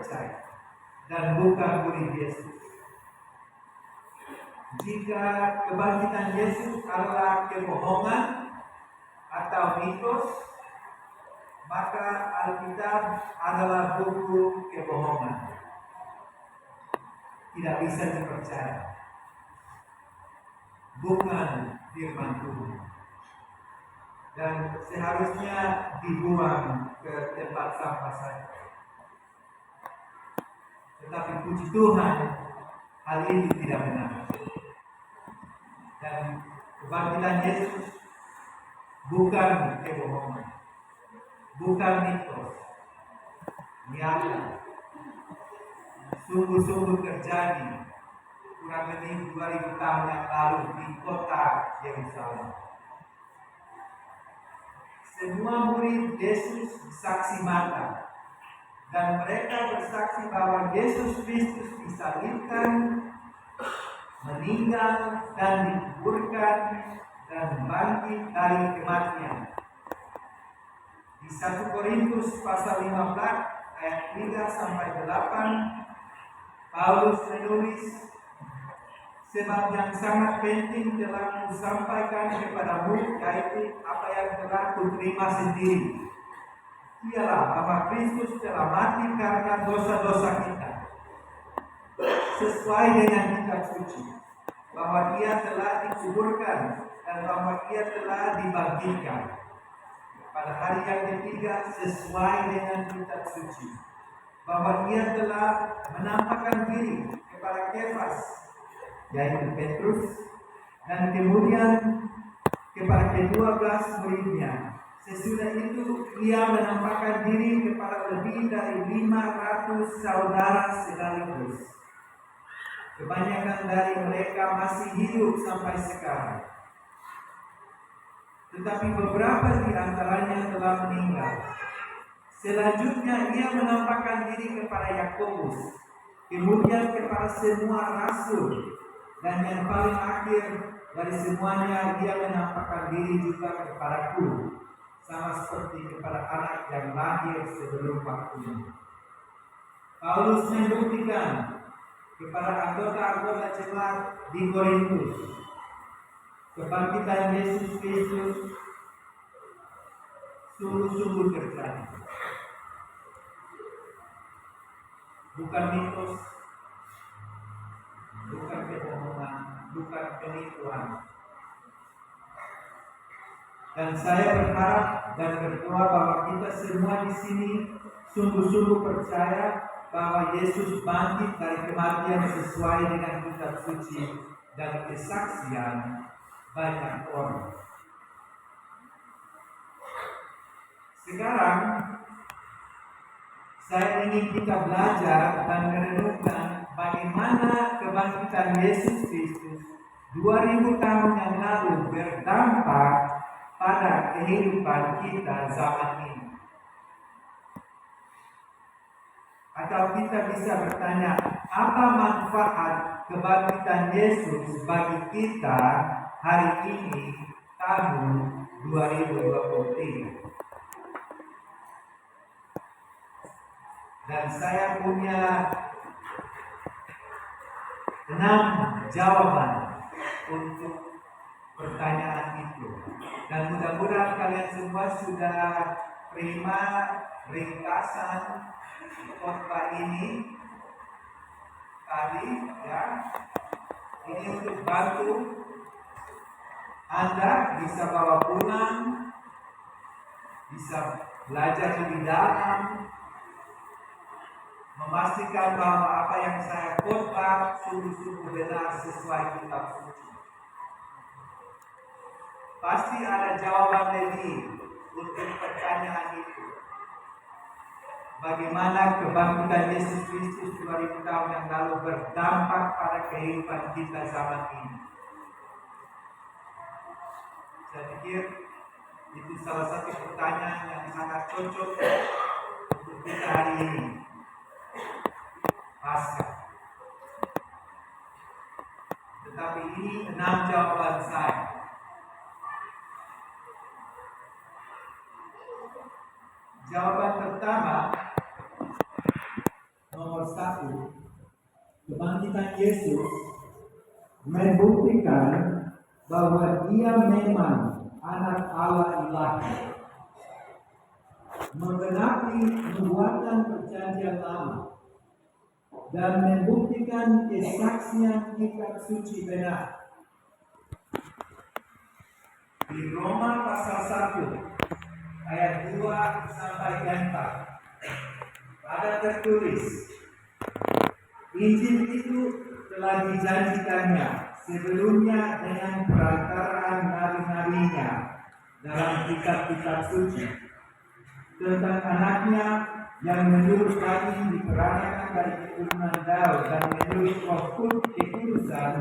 percaya dan bukan murid Yesus. Jika kebangkitan Yesus adalah kebohongan atau mitos, maka Alkitab adalah buku kebohongan. Tidak bisa dipercaya. Bukan firman Tuhan. Dan seharusnya dibuang ke tempat sampah saja. Tetapi puji Tuhan, hal ini tidak benar. Dan kebangkitan Yesus bukan kebohongan, bukan mitos, nyata, sungguh-sungguh terjadi kurang lebih 2000 tahun yang lalu di kota Yerusalem. Semua murid Yesus saksi mata, dan mereka bersaksi bahwa Yesus Kristus disalibkan, meninggal dan dikuburkan dan bangkit dari kematian. Di 1 Korintus pasal 15 ayat 3 sampai 8, Paulus menulis, sebab yang sangat penting telah kusampaikan kepadamu, yaitu apa yang telah kuterima sendiri. Ialah bahwa Kristus telah mati karena dosa-dosa kita, sesuai dengan kitab suci, bahwa Ia telah dikuburkan dan bahwa Ia telah dibangkitkan pada hari yang ketiga sesuai dengan kitab suci, bahwa Ia telah menampakkan diri kepada Kefas, yaitu Petrus, dan kemudian kepada ke-12 muridnya. Sesudah itu Ia menampakkan diri kepada lebih dari 500 saudara sekaligus. Kebanyakan dari mereka masih hidup sampai sekarang, tetapi beberapa di antaranya telah meninggal. Selanjutnya Ia menampakkan diri kepada Yakobus, kemudian kepada semua rasul, dan yang paling akhir dari semuanya Ia menampakkan diri juga kepadaku, sama seperti kepada anak yang lahir sebelum waktunya. Paulus membuktikan kepada anggota-anggota jemaat di Korintus kebangkitan Yesus Kristus sungguh-sungguh terjadi. Bukan mitos, bukan kebohongan, bukan penipuan. Dan saya berharap dan berdoa bahwa kita semua di sini sungguh-sungguh percaya bahwa Yesus bangkit dari kematian sesuai dengan kitab suci dan kesaksian banyak orang. Sekarang saya ingin kita belajar dan merenungkan bagaimana kebangkitan Yesus Kristus 2000 tahun yang lalu berdampak pada kehidupan kita zaman ini. Atau kita bisa bertanya, apa manfaat kebangkitan Yesus bagi kita hari ini tahun 2023? Dan saya punya 6 jawaban untuk pertanyaan itu. Dan mudah-mudahan kalian semua sudah terima ringkasan khotbah ini tadi, ya. Ini untuk bantu Anda bisa bawa pulang, bisa belajar lebih dalam, memastikan bahwa apa yang saya khotbah sungguh-sungguh benar sesuai kitab suci. Pasti ada jawaban lebih untuk pertanyaan itu. Bagaimana kebangkitan Yesus Kristus 2000 tahun yang lalu berdampak pada kehidupan kita zaman ini? Saya pikir itu salah satu pertanyaan yang sangat cocok untuk kita hari ini. Pasca. Tetapi ini 6 jawaban saya. Jawaban pertama, Nomor 1, kebangkitan Yesus membuktikan bahwa Dia memang anak Allah ilahi, menggenapi nubuatan perjanjian lama, dan membuktikan kesaksian kitab suci benar. Di Roma pasal 1 ayat 2 sampai 4 ada tertulis, Injil itu telah dijanjikannya sebelumnya dengan perantaraan nabi-nabinya dalam kitab-kitab suci tentang anaknya yang menurut kami diperanakan dari keturunan Daud dan menurut Roh Kekudusan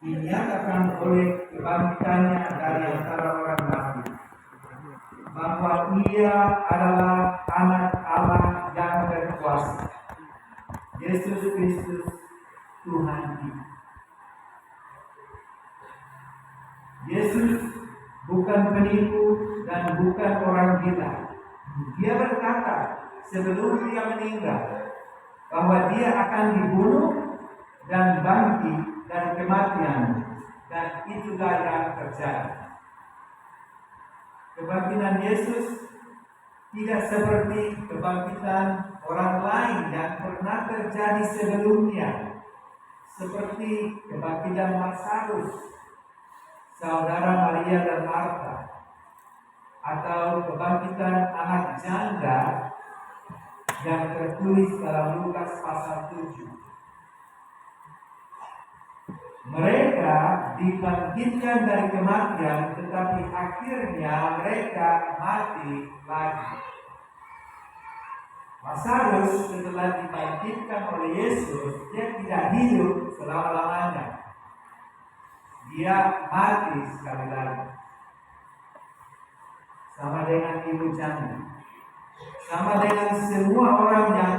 dinyatakan oleh kebangkitannya dari antara orang mati, bahwa Ia adalah anak Allah yang berkuasa, Yesus Kristus Tuhan kita. Yesus bukan penipu dan bukan orang gila. Dia berkata sebelum Dia meninggal bahwa Dia akan dibunuh dan bangkit dari kematian, dan itulah yang terjadi. Kebangkitan Yesus tidak seperti kebangkitan orang lain yang pernah terjadi sebelumnya, seperti kebangkitan Lazarus, saudara Maria dan Marta, atau kebangkitan anak janda yang tertulis dalam Lukas pasal 7. Mereka dibangkitkan dari kematian, tetapi akhirnya mereka mati lagi. Lazarus setelah dibangkitkan oleh Yesus, dia tidak hidup selama-lamanya. Dia mati sekali lagi. Sama dengan ibu janda, sama dengan semua orang yang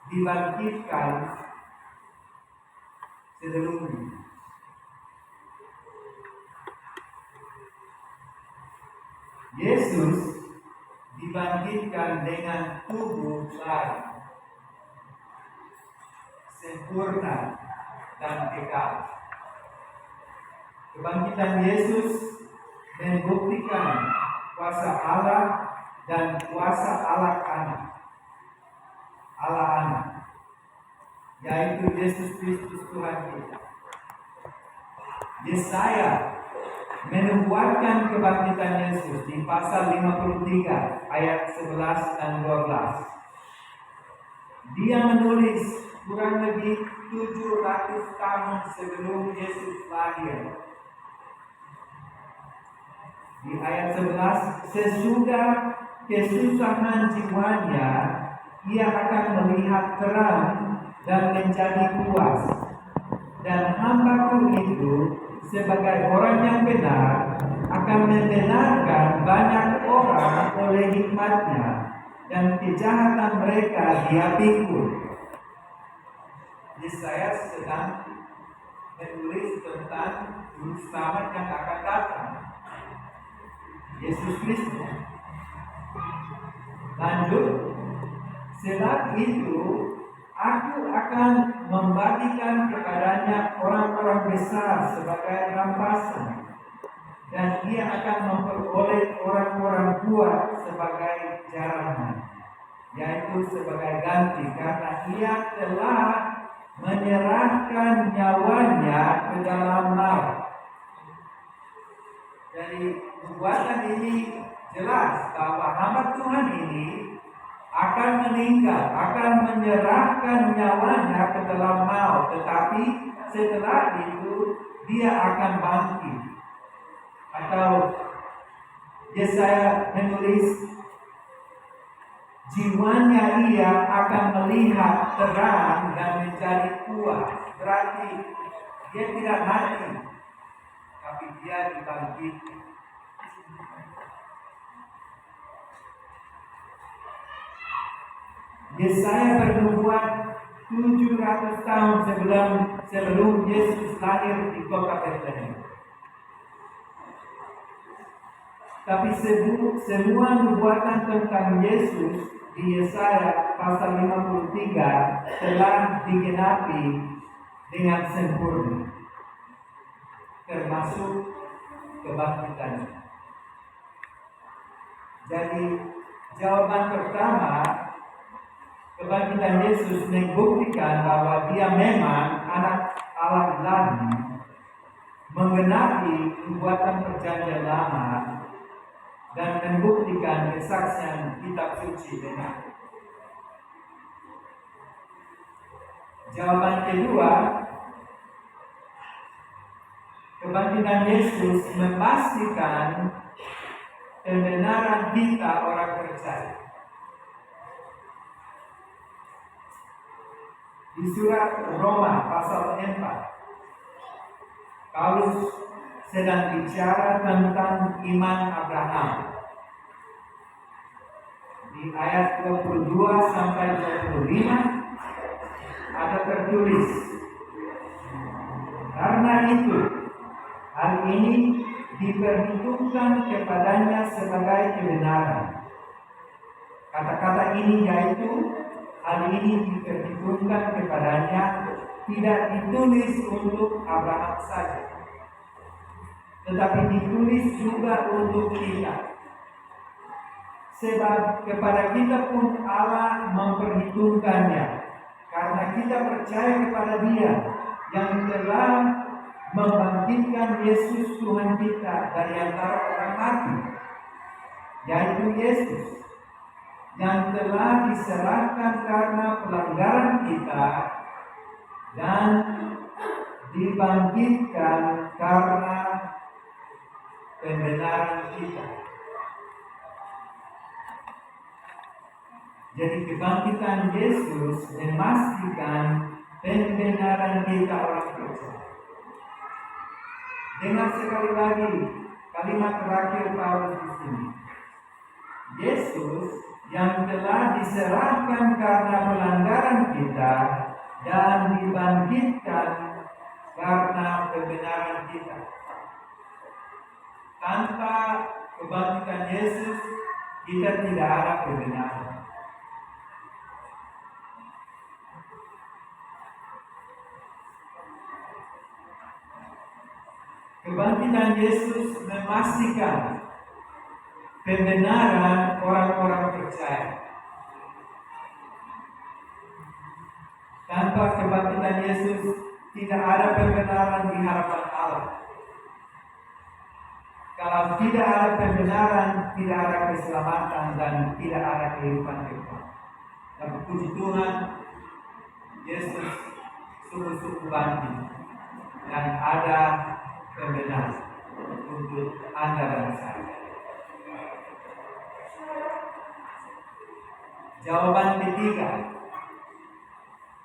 dibangkitkan sebelumnya. Yesus dibangkitkan dengan tubuh baru, sempurna dan kekal. Kebangkitan Yesus membuktikan kuasa Allah dan kuasa Allah anak, yaitu Yesus Kristus Tuhan kita. Yesaya menubuatkan kebangkitan Yesus di pasal 53 ayat 11 dan 12. Dia menulis kurang lebih 700 tahun sebelum Yesus lahir. Di ayat 11, sesudah kesusahan jiwanya, Ia akan melihat terang dan menjadi puas. Dan hamba-Ku itu sebagai orang yang benar akan membenarkan banyak orang oleh hikmat-Nya, dan kejahatan mereka Dia pikul. Yesaya sedang menulis tentang Juru Selamat yang akan datang, Yesus Kristus. Lanjut, sebab itu Aku akan membagikan kepadanya orang-orang besar sebagai rampasan, dan Ia akan memperoleh orang-orang kuat sebagai jarahan, yaitu sebagai ganti, karena Ia telah menyerahkan nyawanya ke dalam maut. Jadi nubuatan ini jelas bahwa hamba Tuhan ini akan meninggal, akan menyerahkan nyawanya ke dalam maut, tetapi setelah itu Dia akan bangkit. Atau Yesaya menulis, jiwanya Ia akan melihat terang dan menjadi kuat. Berarti Dia tidak mati, tapi Dia dibangkitkan. Yesaya bernubuat 700 tahun sebelum Yesus lahir di kota Bethlehem. Tapi semua nubuatan tentang Yesus di Yesaya pasal 53 telah digenapi dengan sempurna, termasuk kebangkitannya. Jadi jawaban pertama, kebangkitan Yesus membuktikan bahwa dia memang anak Allah ilahi, menggenapi nubuatan perjanjian lama dan membuktikan kesaksian kitab suci benar. Jawaban kedua, kebangkitan Yesus memastikan kebenaran kita orang percaya. Di surat Roma pasal 4, Paulus sedang bicara tentang iman Abraham. Di ayat 22 sampai 25 ada tertulis, karena itu hal ini diperhitungkan kepadanya sebagai kebenaran. Kata-kata ini yaitu hal ini diperhitungkan kepadanya tidak ditulis untuk Abraham saja, tetapi ditulis juga untuk kita. Sebab kepada kita pun Allah memperhitungkannya, karena kita percaya kepada Dia yang telah membangkitkan Yesus Tuhan kita dari antara orang mati, yaitu Yesus yang telah diserahkan karena pelanggaran kita dan dibangkitkan karena pembenaran kita. Jadi kebangkitan Yesus memastikan pembenaran kita orang percaya. Dengar sekali lagi kalimat terakhir Paulus di sini. Yesus yang telah diserahkan karena pelanggaran kita dan dibangkitkan karena kebenaran kita. Tanpa kebangkitan Yesus, kita tidak ada kebenaran. Kebangkitan Yesus memastikan pembenaran orang-orang percaya. Tanpa kebangkitan Yesus, tidak ada pembenaran di hadapan Allah. Kalau tidak ada pembenaran, tidak ada keselamatan dan tidak ada kehidupan kekal. Tapi puji Tuhan, Yesus sungguh-sungguh bangkit dan ada pembenaran untuk Anda dan saya. Jawaban ketiga,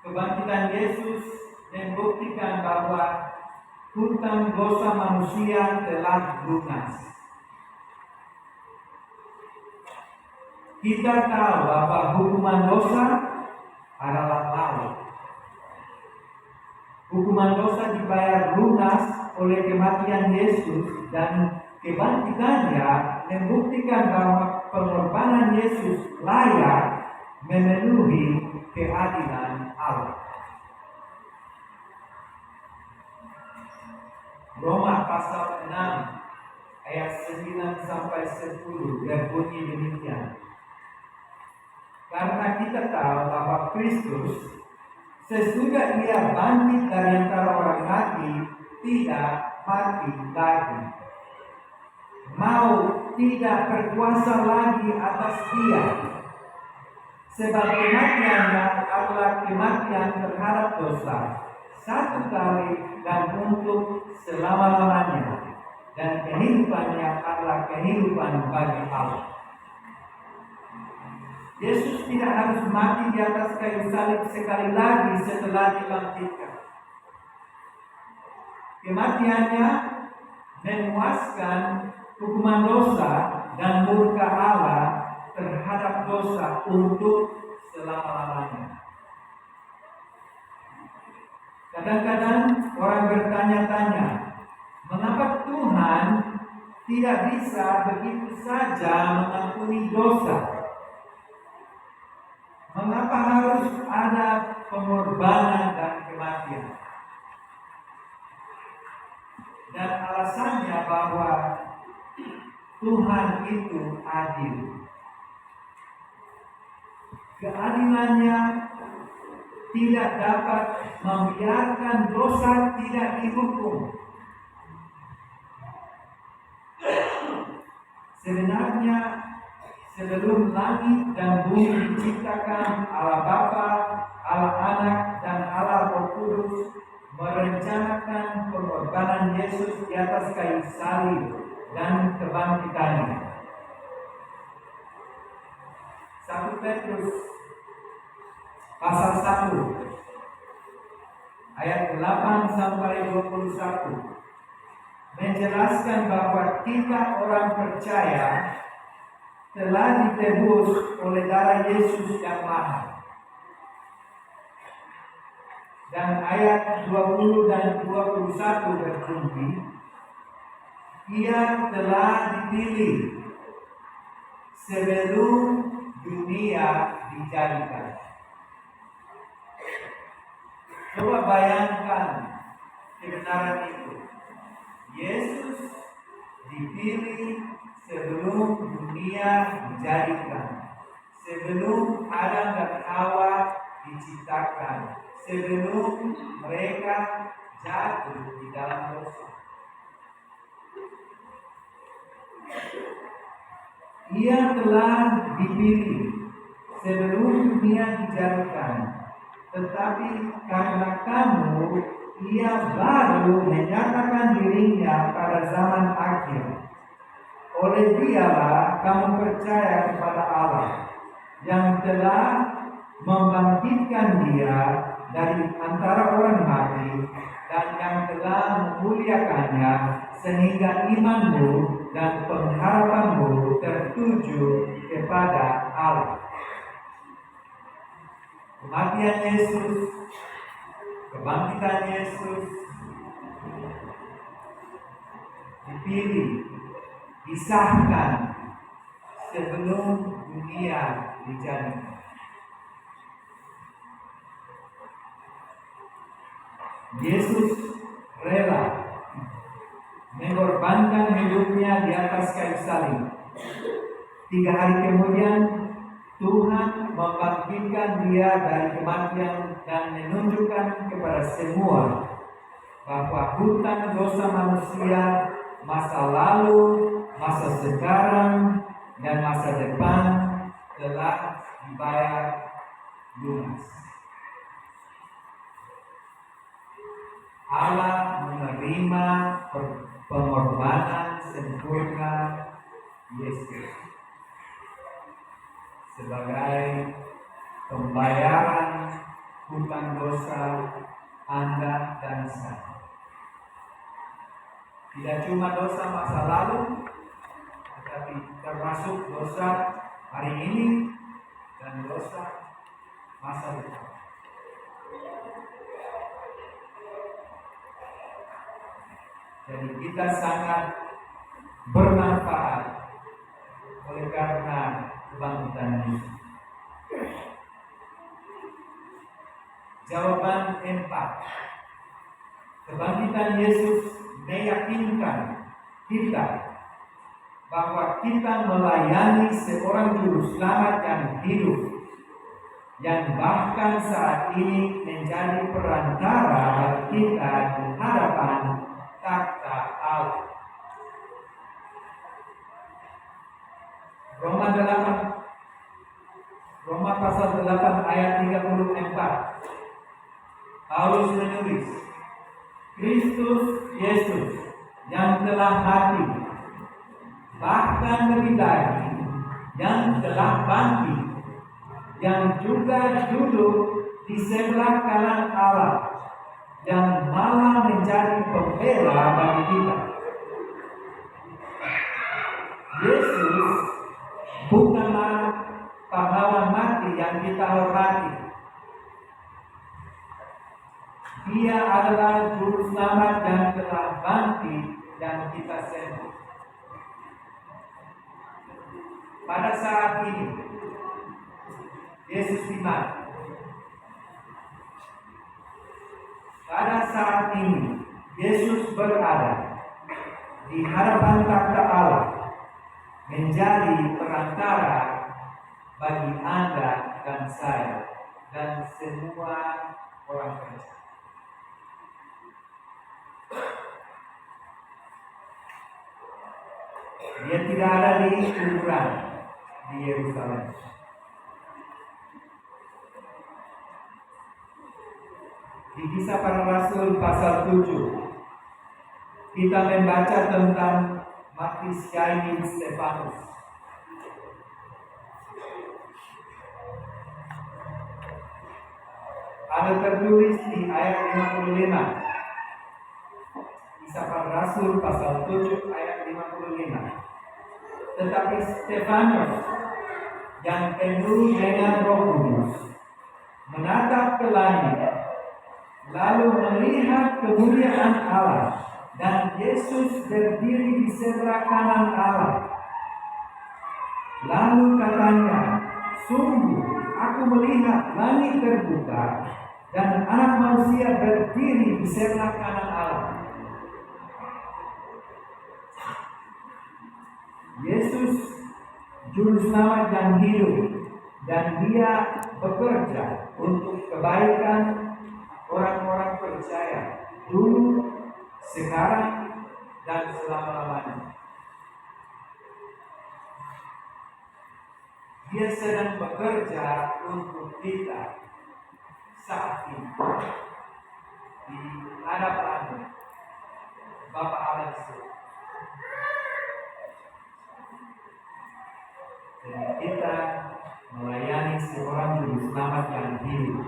kebangkitan Yesus membuktikan bahwa hutang dosa manusia telah lunas. Kita tahu bahwa hukuman dosa adalah maut. Hukuman dosa dibayar lunas oleh kematian Yesus, dan kebangkitannya membuktikan bahwa pengorbanan Yesus layak memenuhi keadilan Allah. Roma pasal 6 ayat 9 sampai 10 berbunyi demikian. Karena kita tahu bahwa Kristus sesudah Dia bangkit dari antara orang mati, tidak mati lagi. Maut tidak berkuasa lagi atas Dia. Sebab kematiannya adalah kematian terhadap dosa, satu kali dan untuk selama-lamanya, dan kehidupannya adalah kehidupan bagi Allah. Yesus tidak harus mati di atas kayu salib sekali lagi setelah dibangkitkan. Kematiannya memuaskan hukuman dosa dan murka Allah terhadap dosa untuk selama-lamanya. Kadang-kadang orang bertanya-tanya, mengapa Tuhan tidak bisa begitu saja mengampuni dosa? pengorbanan dan kematian. Dan alasannya bahwa Tuhan itu adil. Keadilannya tidak dapat membiarkan dosa tidak dihukum. Sebenarnya sebelum langit dan bumi diciptakan, Allah Bapa, Allah Anak, dan Allah Roh Kudus merencanakan pengorbanan Yesus di atas kayu salib dan kebangkitannya. 1 Petrus pasal 1 ayat 8 sampai 21 menjelaskan bahwa kita orang percaya telah ditebus oleh darah Yesus yang mahal. Dan ayat 20 dan 21 berbunyi, Ia telah dipilih sebelum dunia dijadikan. Coba bayangkan kebenaran itu. Yesus dipilih sebelum dunia dijadikan, sebelum Adam dan Hawa diciptakan, sebelum mereka jatuh di dalam dosa. Ia telah dipilih sebelum dunia dijadikan, tetapi karena kamu, Ia baru menyatakan dirinya pada zaman akhir. Oleh Dialah kamu percaya kepada Allah yang telah membangkitkan Dia dari antara orang mati dan yang telah memuliakannya, sehingga imanmu dan pengharapanmu tertuju kepada Allah. Kematian Yesus, kebangkitan Yesus dipilih, disahkan sebelum dunia dijadikan. Yesus rela mengorbankan hidupnya di atas kayu salib. 3 hari kemudian Tuhan membangkitkan Dia dari kematian dan menunjukkan kepada semua bahwa hutang dosa manusia masa lalu, masa sekarang, dan masa depan telah dibayar lunas. Allah menerima pengorbanan sempurna Yesus sebagai pembayaran hutang dosa Anda dan saya. Tidak cuma dosa masa lalu, tetapi termasuk dosa hari ini dan dosa masa depan. Jadi kita sangat bermanfaat oleh karena kebangkitan Yesus. Jawaban 4. Kebangkitan Yesus meyakinkan kita bahwa kita melayani seorang juru selamat yang hidup, yang bahkan saat ini menjadi perantara kita di hadapan takhta Allah. Roma pasal 8 ayat 34. Paulus menulis, Kristus Yesus yang telah mati, bahkan lebih lagi yang telah bangkit, yang juga duduk di sebelah kanan Allah, yang malah menjadi pembela bagi kita. Yesus bukanlah pahlawan mati yang kita hormati. Dia adalah juru selamat yang telah bangkit dan kita sembuh. Pada saat ini Yesus di mana? Pada saat ini Yesus berada di hadapan takhta Allah, menjadi perantara bagi Anda dan saya dan semua orang percaya. Dia tidak ada di kuburan di Yerusalem. Di Kisah Para Rasul pasal 7 kita membaca tentang mati syahid Stefanus. Ada tertulis di ayat 55. Kisah Para Rasul pasal 7 ayat 55. Tetapi Stefanus yang penuh dengan Roh Kudus menatap ke langit, lalu melihat kemuliaan Allah dan Yesus berdiri di sebelah kanan Allah. Lalu katanya, sungguh aku melihat langit terbuka dan Anak Manusia berdiri di sebelah kanan Allah. Yesus juru selamat yang hidup, dan Dia bekerja untuk kebaikan orang-orang percaya dulu, sekarang, dan selama-lamanya. Dia sedang bekerja untuk kita saat ini di hadapan Bapa Allah di surga. Dan kita melayani seorang juru selamat yang hidup.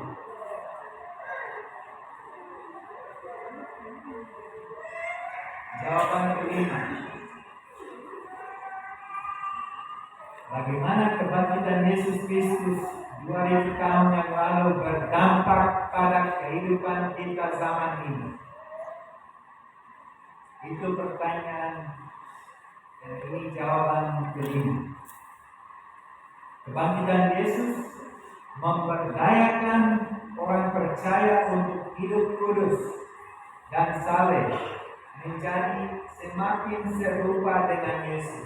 Jawaban kelima, bagaimana kebangkitan Yesus Kristus 2000 tahun yang lalu berdampak pada kehidupan kita zaman ini? Itu pertanyaan, dan ini jawaban kelima. Kebangkitan Yesus memberdayakan orang percaya untuk hidup kudus dan saleh, menjadi semakin serupa dengan Yesus.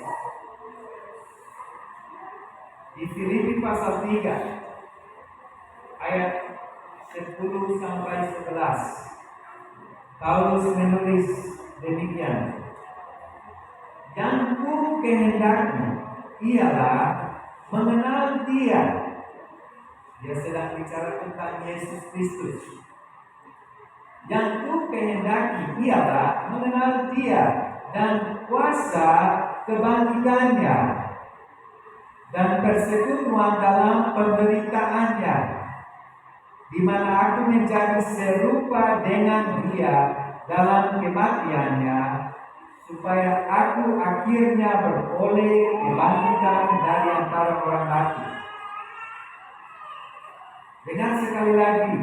Di Filipi pasal 3 ayat 10 sampai 11, Paulus menulis demikian: Yang ku kehendaki ialah mengenal Dia. Dia sedang bicara tentang Yesus Kristus. Yang ku kehendaki ialah mengenal Dia dan kuasa kebangkitannya dan persekutuan dalam penderitaannya, di mana aku menjadi serupa dengan Dia dalam kematiannya, supaya aku akhirnya beroleh kebangkitan dari antara orang mati. Dengar sekali lagi,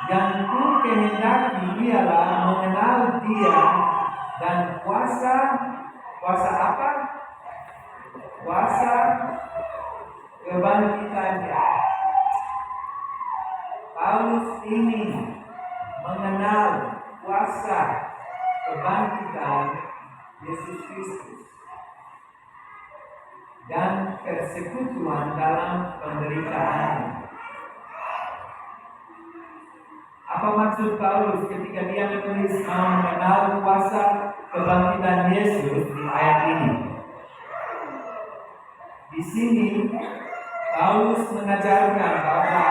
yang ku kehendaki ialah mengenal Dia dan kuasa apa? Kuasa kebangkitannya. Paulus ingin mengenal kuasa kebangkitan Yesus Kristus dan persekutuan dalam penderitaan. Apa maksud Paulus ketika dia menulis mengenal kuasa kebangkitan Yesus di ayat ini? Di sini Paulus mengajarkan bahwa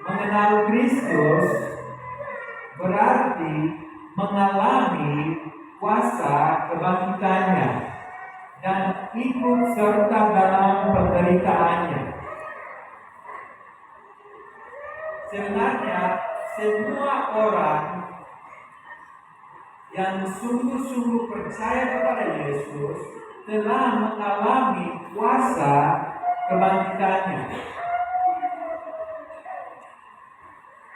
mengenal Kristus berarti mengalami kuasa kebangkitannya dan ikut serta dalam penderitaannya. Sebenarnya semua orang yang sungguh-sungguh percaya kepada Yesus telah mengalami kuasa kebangkitannya.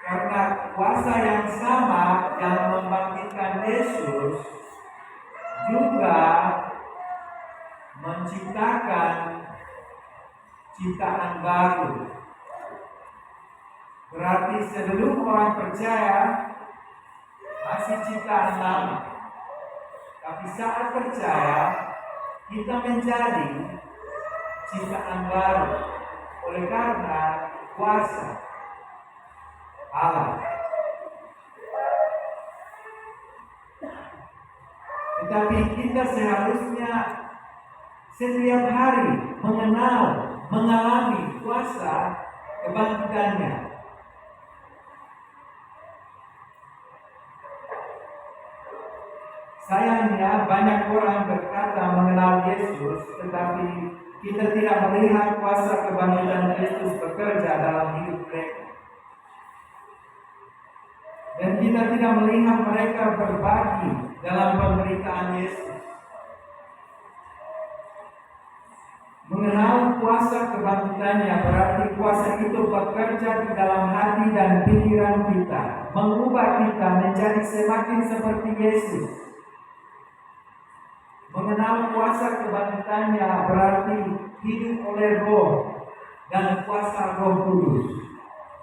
Karena kuasa yang sama yang membangkitkan Yesus juga menciptakan ciptaan baru. Berarti sebelum orang percaya masih ciptaan lama. Tapi saat percaya kita menjadi ciptaan baru oleh karena kuasa Allah. Tetapi kita seharusnya setiap hari mengenal, mengalami kuasa kebangkitannya. Sayangnya banyak orang berkata mengenal Yesus, tetapi kita tidak melihat kuasa kebangkitan Yesus bekerja dalam hidup mereka. Dan kita tidak melihat mereka berbagi dalam pemberitaan Yesus. Mengenal kuasa kebangkitannya berarti kuasa itu bekerja di dalam hati dan pikiran kita, mengubah kita menjadi semakin seperti Yesus. Mengenal kuasa kebangkitannya berarti hidup oleh Roh dan kuasa Roh Kudus.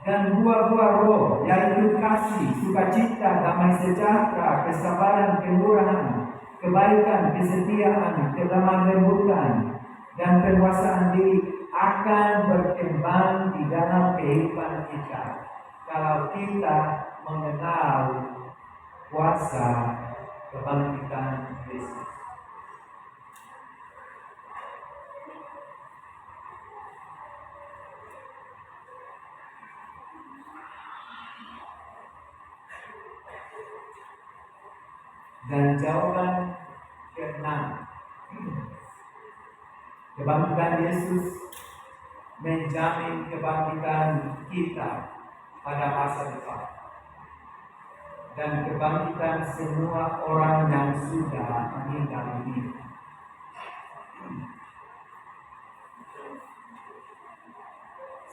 Dan buah-buah Roh yaitu kasih, sukacita, damai sejahtera, kesabaran, kemurahan, kebaikan, kesetiaan, kelemah lembutan, dan penguasaan diri akan berkembang di dalam kehidupan kita kalau kita mengenal kuasa kebangkitan Yesus. Dan jawaban ke-6, kebangkitan Yesus menjamin kebangkitan kita pada masa depan dan kebangkitan semua orang yang sudah meninggal ini.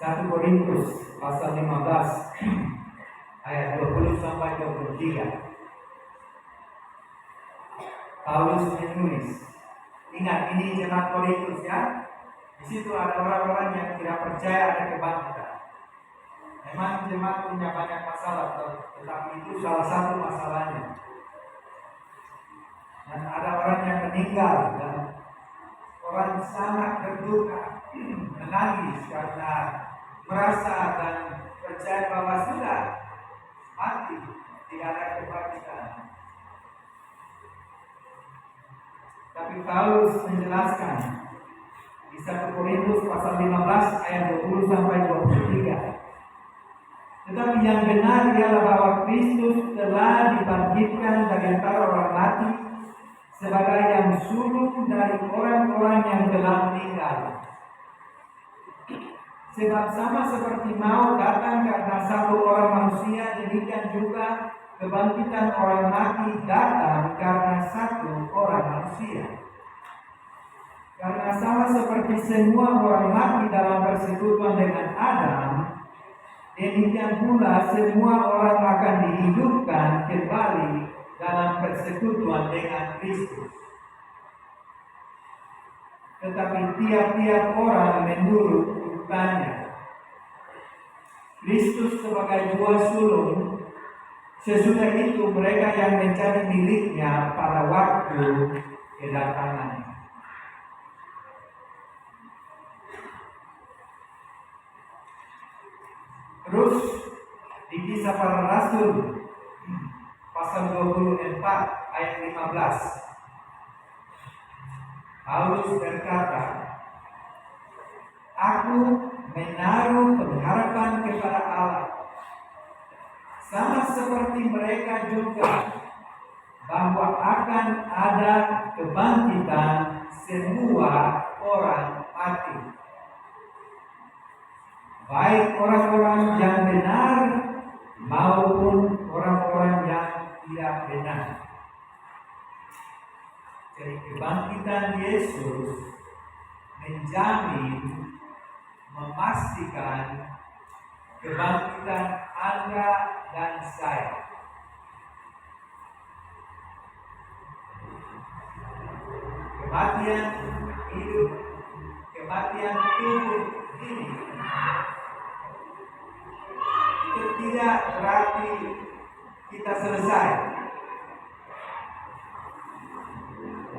Satu Korintus pasal 15 ayat 20 sampai 23. Paulus menulis, ingat ini jemaat Korintus ya. Di situ ada orang-orang yang tidak percaya ada kebangkitan. Memang jemaat punya banyak masalah, tetapi itu salah satu masalahnya. Dan ada orang yang meninggal dan orang sangat berduka, menangis karena merasa dan percaya bahwa sudah mati, tidak ada kebangkitan. Tapi Paulus menjelaskan di 1 Korintus pasal 15 ayat 20 sampai 23. Tetapi yang benar ialah bahwa Kristus telah dibangkitkan dari antara orang mati sebagai yang sulung dari orang-orang yang telah meninggal. Sebab sama seperti maut datang karena satu orang manusia, demikian juga kebangkitan orang mati datang karena satu orang manusia. Karena sama seperti semua orang mati dalam persekutuan dengan Adam, demikian pula semua orang akan dihidupkan kembali dalam persekutuan dengan Kristus. Tetapi tiap-tiap orang menurut urutannya. Kristus sebagai buah sulung, sesudah itu mereka yang menjadi miliknya pada waktu kedatangannya. Terus di Kisah Para Rasul pasal 24 ayat 15, Paulus berkata, aku menaruh pengharapan kepada Allah, sama seperti mereka juga, bahwa akan ada kebangkitan semua orang mati, baik orang-orang yang benar maupun orang-orang yang tidak benar. Jadi kebangkitan Yesus menjamin, memastikan kebangkitan Anda dan saya. Kematian hidup, kematian tubuh ini tidak berarti kita selesai.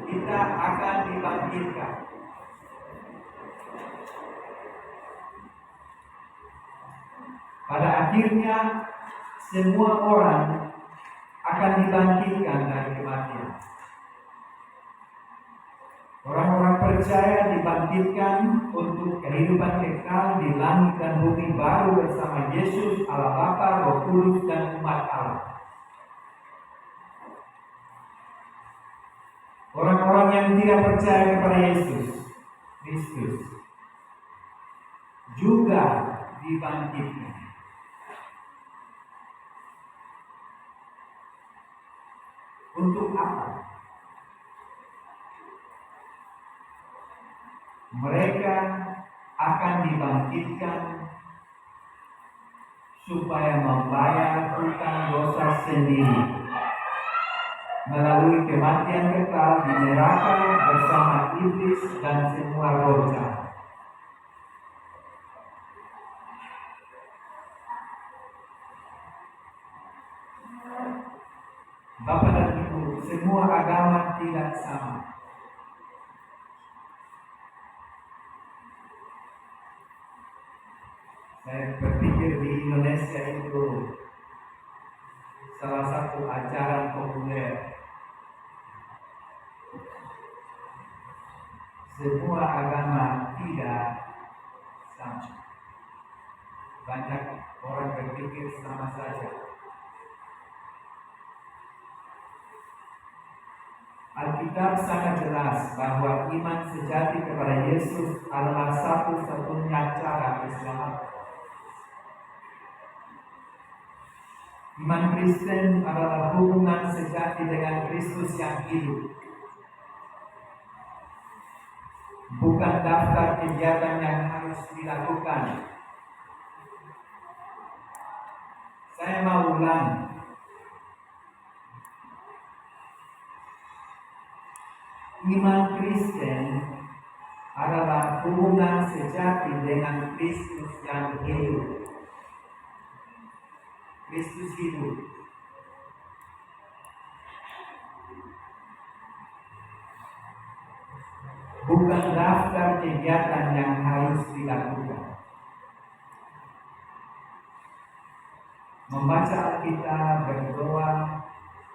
Kita akan dibangkitkan. Pada akhirnya semua orang akan dibangkitkan dari kematian. Orang-orang percaya dibangkitkan untuk kehidupan kekal di langit dan bumi baru bersama Yesus, Allah Bapa, Roh Kudus, dan umat Allah. Orang-orang yang tidak percaya kepada Yesus Kristus juga dibangkitkan. Untuk apa? Mereka akan dibangkitkan supaya membayar hutang dosa sendiri melalui kematian kekal di neraka bersama iblis dan semua roh jahat. Bapak dan Ibu, semua agama tidak sama. Saya berpikir di Indonesia itu salah satu ajaran populer. Semua agama tidak sama. Banyak orang berpikir sama saja. Alkitab sangat jelas bahwa iman sejati kepada Yesus adalah satu-satunya cara keselamatan. Iman Kristen adalah hubungan sejati dengan Kristus yang hidup. Bukan daftar kegiatan yang harus dilakukan. Saya mau ulang. Iman Kristen adalah hubungan sejati dengan Kristus yang hidup. Kristus hidup. Bukan daftar kegiatan yang harus dilakukan. Membaca Alkitab, berdoa,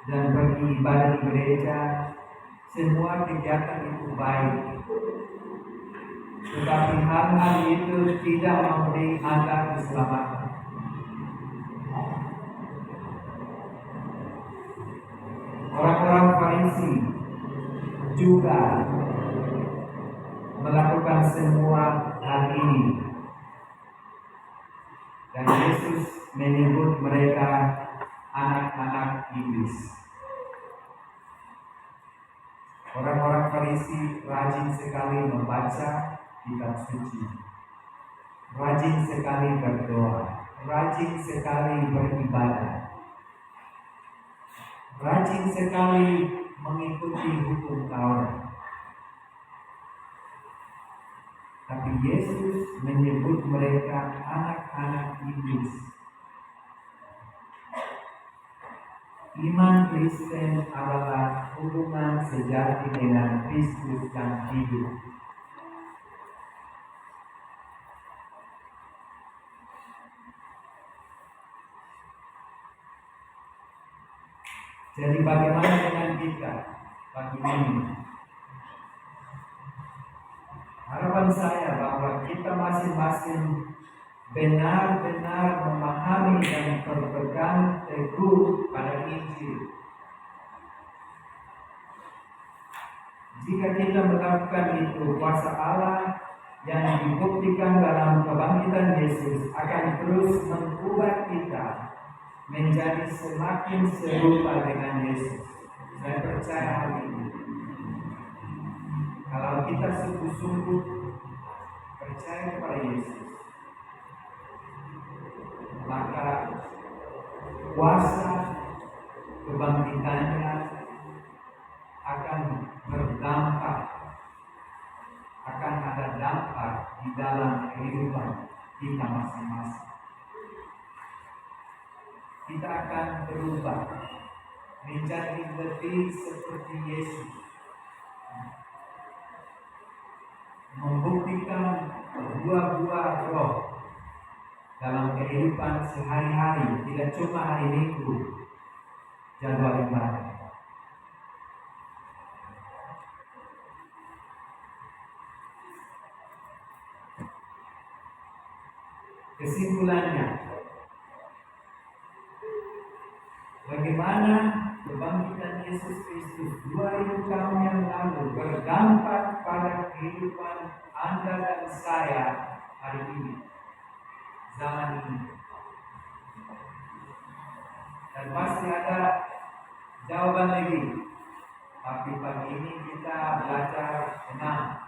dan beribadah di gereja, semua kegiatan itu baik. Tetapi hal-hal itu tidak memberi tanda keselamatan. Orang-orang Farisi juga melakukan semua hal ini. Dan Yesus menyebut mereka anak-anak iblis. Orang-orang Farisi rajin sekali membaca kitab suci, rajin sekali berdoa, rajin sekali beribadah, rajin sekali mengikuti hukum Taurat. Tapi Yesus menyebut mereka anak-anak iblis. Iman Kristen adalah hubungan sejati dengan Kristus yang hidup. Jadi bagaimana dengan kita pagi ini? Harapan saya bahwa kita masing-masing benar-benar memahami dan berpegang teguh pada Injil. Jika kita melakukan itu, kuasa Allah yang dibuktikan dalam kebangkitan Yesus akan terus mengubah kita menjadi semakin serupa dengan Yesus. Saya percaya hal ini. Kalau kita sungguh-sungguh percaya kepada Yesus, maka kuasa kebangkitannya akan berdampak, akan ada dampak di dalam kehidupan kita masing-masing. kita akan berubah menjadi lebih seperti Yesus, membuktikan buah-buah roh dalam kehidupan sehari-hari, tidak cuma hari Minggu jadwal ibadah. Kesimpulannya, bagaimana kebangkitan Yesus Kristus 2000 tahun yang lalu berdampak pada kehidupan Anda dan saya hari ini, zaman ini. Dan pasti ada jawaban lagi, tapi pagi ini kita belajar 6.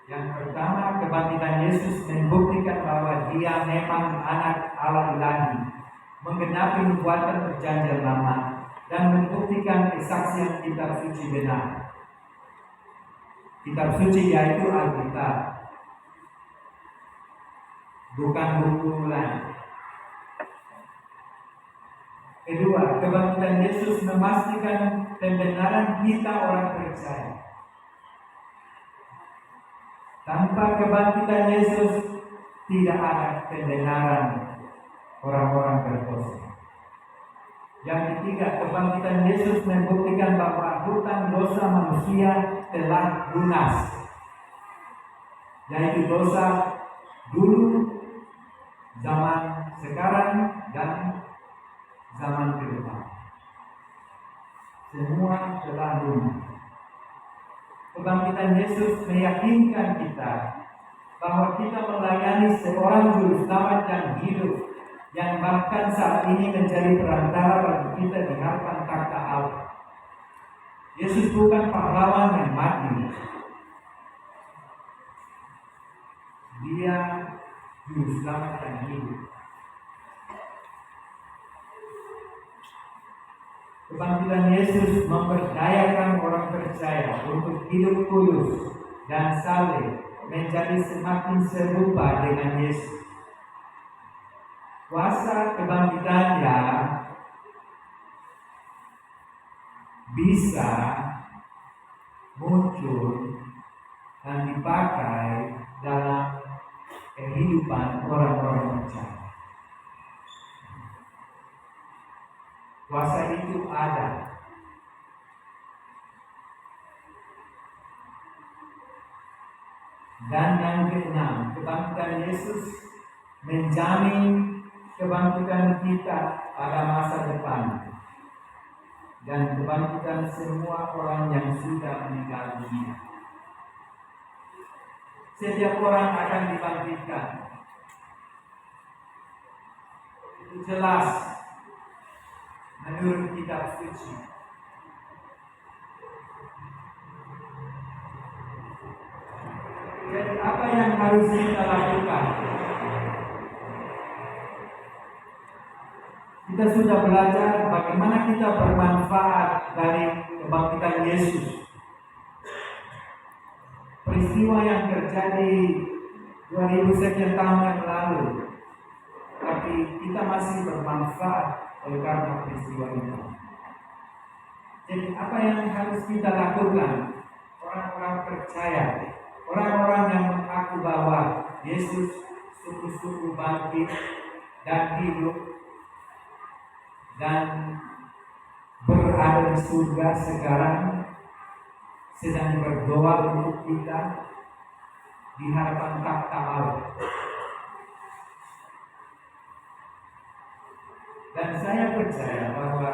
Yang pertama, kebangkitan Yesus membuktikan bahwa Dia memang anak Allah ilahi, menggenapi nubuatan perjanjian lama, dan membuktikan kesaksian kitab suci benar. Kitab suci yaitu Alkitab, bukan buku lain. Kedua, kebangkitan Yesus memastikan pembenaran kita orang percaya. Tanpa kebangkitan Yesus tidak ada pembenaran orang-orang berdosa. Yang ketiga, kebangkitan Yesus membuktikan bahwa hutang dosa manusia telah lunas, yaitu dosa dulu, zaman sekarang, dan zaman ke depan. Semua telah lunas. Kebangkitan Yesus meyakinkan kita bahwa kita melayani seorang juru selamat yang hidup, yang bahkan saat ini menjadi perantara bagi kita di hadapan takhta Allah. Yesus bukan pahlawan yang mati. Dia juru selamat yang hidup. Kebangkitan Yesus memberdayakan orang percaya untuk hidup kudus dan saleh, menjadi semakin serupa dengan Yesus. Kuasa kebangkitannya bisa muncul dan dipakai dalam kehidupan orang-orang percaya. Kuasa itu ada. Dan yang keenam, kebangkitan Yesus menjamin kebangkitan kita pada masa depan dan kebangkitan semua orang yang sudah meninggal dunia. Setiap orang akan dibangkitkan. Itu jelas menurut kitab suci. Jadi apa yang harus kita lakukan? Kita sudah belajar bagaimana kita bermanfaat dari kebangkitan Yesus. Peristiwa yang terjadi 2000 sekian tahun yang lalu, tapi kita masih bermanfaat oleh karena peristiwa itu. Jadi apa yang harus kita lakukan? Orang-orang percaya, orang-orang yang mengaku bahwa Yesus sungguh-sungguh bangkit dan hidup dan berada di surga sekarang, sedang berdoa untuk kita di hadapan takhta Allah. Dan saya percaya bahwa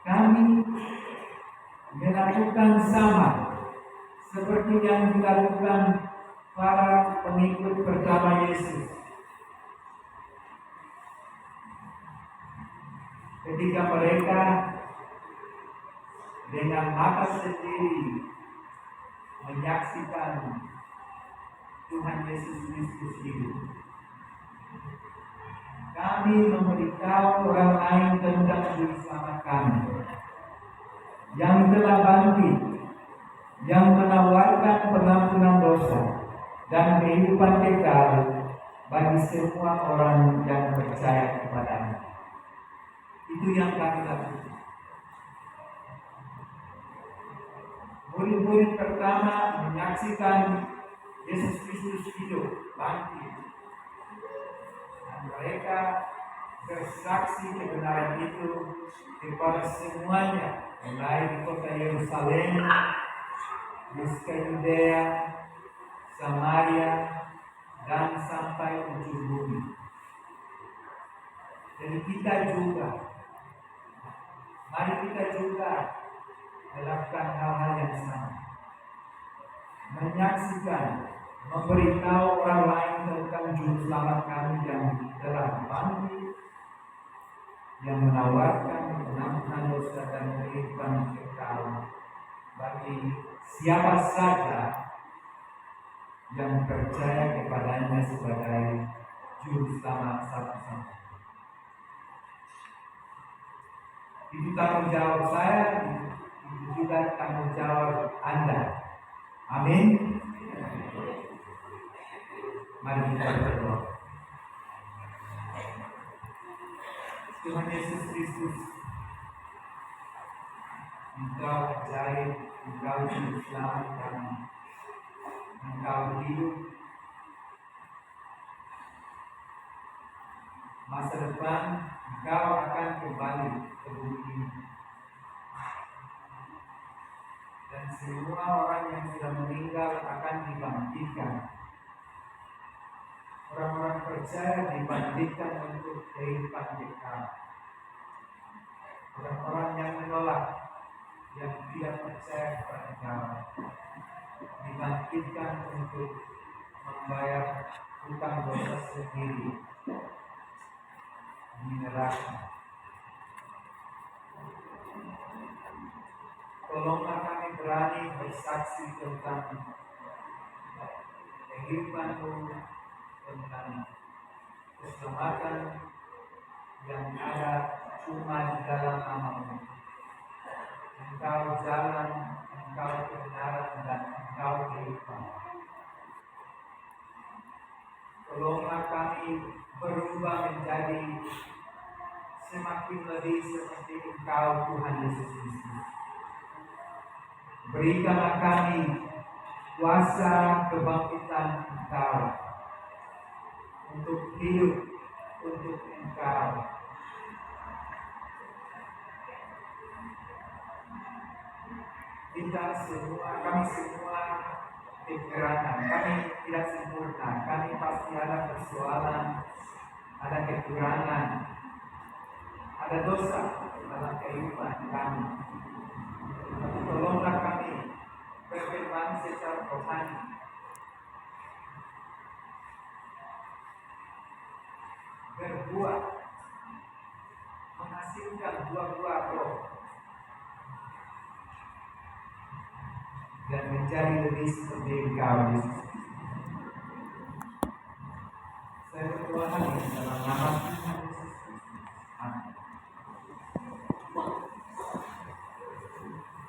kami melakukan sama seperti yang dilakukan para pengikut pertama Yesus. Ketika mereka dengan mata sendiri menyaksikan Tuhan Yesus Kristus hidup, kami memberitahu orang lain tentang juru selamat kami yang telah bangkit, yang menawarkan pengampunan dosa dan kehidupan kekal bagi semua orang yang percaya. percaya kepada-Nya. Itu yang kami lakukan. Murid-murid pertama menyaksikan Yesus Kristus hidup, bangkit. Dan mereka bersaksi kebenaran itu kepada semuanya, mulai di kota Yerusalem, di Yudea, Samaria, dan sampai ujung bumi. Jadi mari kita juga melakukan hal-hal yang sama. Menyaksikan, memberitahu orang lain tentang Juru Selamat kami yang telah bangkit, yang menawarkan pengampunan dosa dan kehidupan kekal bagi siapa saja yang percaya kepadanya sebagai Juru Selamat satu-satunya. Itu tanggung jawab saya, itu juga tanggung jawab Anda. Amin. Mari kita berdoa. Tuhan Yesus Kristus, Engkau ajaib, Engkau Juru Selamat kami, Engkau hidup. Masa depan Engkau akan kembali ke bumi ini. Dan semua orang yang sudah meninggal akan dibangkitkan. Orang-orang percaya dibangkitkan untuk kehidupan kekal. Orang-orang yang menolak, yang tidak percaya kepada Engkau, dibangkitkan untuk membayar hutang dosa sendiri di neraka. Tolonglah kami berani bersaksi tentang kehidupan-Mu, tentang keselamatan yang ada cuma di dalam nama-Mu. Engkau jalan, Engkau kebenaran, dan Engkau kehidupan. Tolonglah kami berubah menjadi semakin lebih seperti Engkau, Tuhan Yesus Kristus. Berikanlah kami kuasa kebangkitan Engkau untuk hidup untuk Engkau. Kami semua kekurangan, kami tidak sempurna, kami pasti ada persoalan, ada kekurangan, ada dosa dalam kehidupan kami. Tolonglah kami berfirman secara rohani, berbuat, menghasilkan buah-buah roh, dan menjadi lebih seperti Engkau, Yesus. Saya berdoa